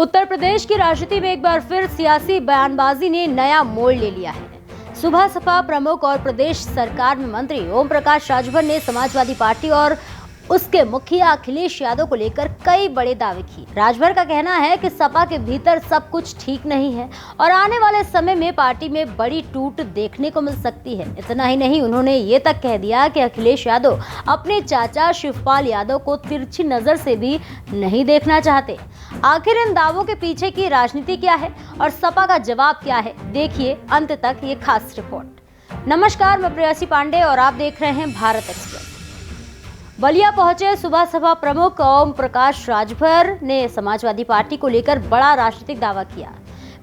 उत्तर प्रदेश की राजनीति में एक बार फिर सियासी बयानबाजी ने नया मोड़ ले लिया है। सुबह सपा प्रमुख और प्रदेश सरकार में मंत्री ओम प्रकाश राजभर ने समाजवादी पार्टी और उसके मुखिया अखिलेश यादव को लेकर कई बड़े दावे किए। राजभर का कहना है कि सपा के भीतर सब कुछ ठीक नहीं है और आने वाले समय में पार्टी में बड़ी टूट देखने को मिल सकती है। इतना ही नहीं, उन्होंने ये तक कह दिया कि अखिलेश यादव अपने चाचा शिवपाल यादव को तिरछी नजर से भी नहीं देखना चाहते। आखिर इन दावों के पीछे की राजनीति क्या है और सपा का जवाब क्या है, देखिए अंत तक ये खास रिपोर्ट। नमस्कार, मैं प्रेयसी पांडे और आप देख रहे हैं भारत एक्सप्रेस। बलिया पहुंचे सुबह सपा प्रमुख ओम प्रकाश राजभर ने समाजवादी पार्टी को लेकर बड़ा राजनीतिक दावा किया।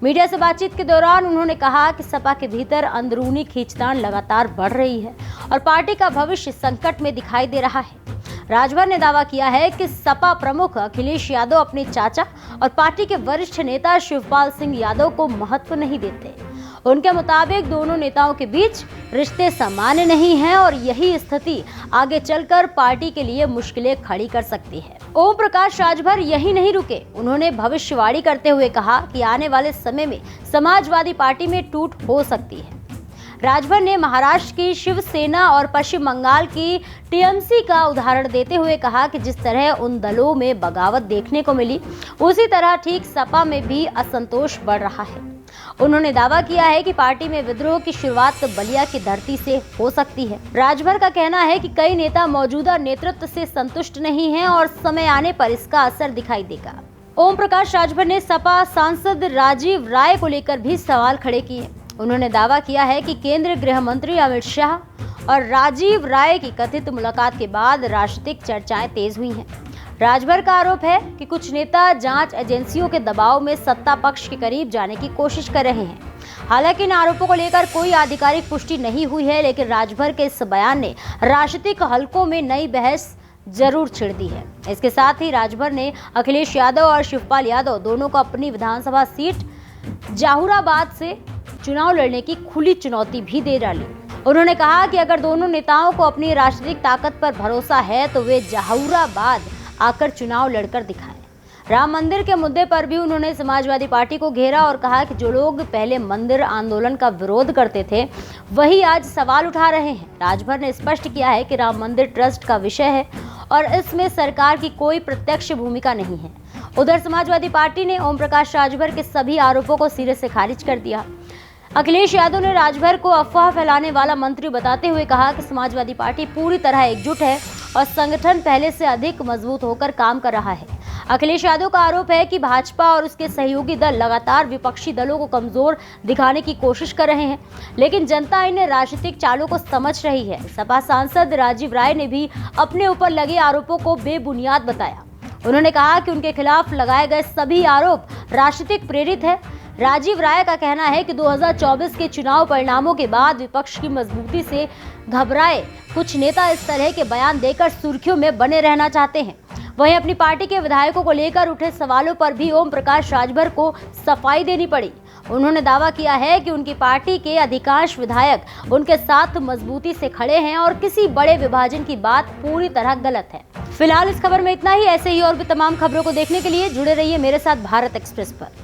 मीडिया से बातचीत के दौरान उन्होंने कहा कि सपा के भीतर अंदरूनी खींचतान लगातार बढ़ रही है और पार्टी का भविष्य संकट में दिखाई दे रहा है। राजभर ने दावा किया है कि सपा प्रमुख अखिलेश यादव अपने चाचा और पार्टी के वरिष्ठ नेता शिवपाल सिंह यादव को महत्व नहीं देते। उनके मुताबिक दोनों नेताओं के बीच रिश्ते सामान्य नहीं हैं और यही स्थिति आगे चलकर पार्टी के लिए मुश्किलें खड़ी कर सकती है। ओम प्रकाश राजभर यही नहीं रुके, उन्होंने भविष्यवाणी करते हुए कहा कि आने वाले समय में समाजवादी पार्टी में टूट हो सकती है। राजभर ने महाराष्ट्र की शिवसेना और पश्चिम बंगाल की टीएमसी का उदाहरण देते हुए कहा कि जिस तरह उन दलों में बगावत देखने को मिली, उसी तरह ठीक सपा में भी असंतोष बढ़ रहा है। उन्होंने दावा किया है कि पार्टी में विद्रोह की शुरुआत बलिया की धरती से हो सकती है। राजभर का कहना है कि कई नेता मौजूदा नेतृत्व से संतुष्ट नहीं हैं और समय आने पर इसका असर दिखाई देगा। ओम प्रकाश राजभर ने सपा सांसद राजीव राय को लेकर भी सवाल खड़े किए। उन्होंने दावा किया है कि केंद्रीय गृह मंत्री अमित शाह और राजीव राय की कथित मुलाकात के बाद राजनीतिक चर्चाएं तेज हुई हैं। राजभर का आरोप है कि कुछ नेता जांच एजेंसियों के दबाव में सत्ता पक्ष के करीब जाने की कोशिश कर रहे हैं। हालांकि इन आरोपों को लेकर कोई आधिकारिक पुष्टि नहीं हुई है, लेकिन राजभर के इस बयान ने राजनीतिक हलकों में नई बहस जरूर छिड़ दी है। इसके साथ ही राजभर ने अखिलेश यादव और शिवपाल यादव दोनों को अपनी विधानसभा सीट जहाूराबाद से चुनाव लड़ने की खुली चुनौती भी दे डाली। उन्होंने कहा कि अगर दोनों नेताओं को अपनी राजनीतिक ताकत पर भरोसा है तो वे जहाूराबाद आकर चुनाव लड़कर दिखाएं। राम मंदिर के मुद्दे पर भी उन्होंने समाजवादी पार्टी को घेरा और कहा कि जो लोग पहले मंदिर आंदोलन का विरोध करते थे वही आज सवाल उठा रहे हैं। राजभर ने स्पष्ट किया है कि राम मंदिर ट्रस्ट का विषय है और इसमें सरकार की कोई प्रत्यक्ष भूमिका नहीं है। उधर समाजवादी पार्टी ने ओम प्रकाश राजभर के सभी आरोपों को सिरे से खारिज कर दिया। अखिलेश यादव ने राजभर को अफवाह फैलाने वाला मंत्री बताते हुए कहा कि समाजवादी पार्टी पूरी तरह एकजुट है और संगठन पहले से अधिक मजबूत होकर काम कर रहा है। अखिलेश यादव का आरोप है कि भाजपा और उसके सहयोगी दल लगातार विपक्षी दलों को कमजोर दिखाने की कोशिश कर रहे हैं, लेकिन जनता इन राजनीतिक चालों को समझ रही है। सपा सांसद राजीव राय ने भी अपने ऊपर लगे आरोपों को बेबुनियाद बताया। उन्होंने कहा कि उनके खिलाफ लगाए गए सभी आरोप राजनीतिक प्रेरित है। राजीव राय का कहना है कि 2024 के चुनाव परिणामों के बाद विपक्ष की मजबूती से घबराए कुछ नेता इस तरह के बयान देकर सुर्खियों में बने रहना चाहते हैं। वहीं अपनी पार्टी के विधायकों को लेकर उठे सवालों पर भी ओम प्रकाश राजभर को सफाई देनी पड़ी। उन्होंने दावा किया है कि उनकी पार्टी के अधिकांश विधायक उनके साथ मजबूती से खड़े हैं और किसी बड़े विभाजन की बात पूरी तरह गलत है। फिलहाल इस खबर में इतना ही। ऐसे ही और भी तमाम खबरों को देखने के लिए जुड़े रहिए मेरे साथ भारत एक्सप्रेस पर।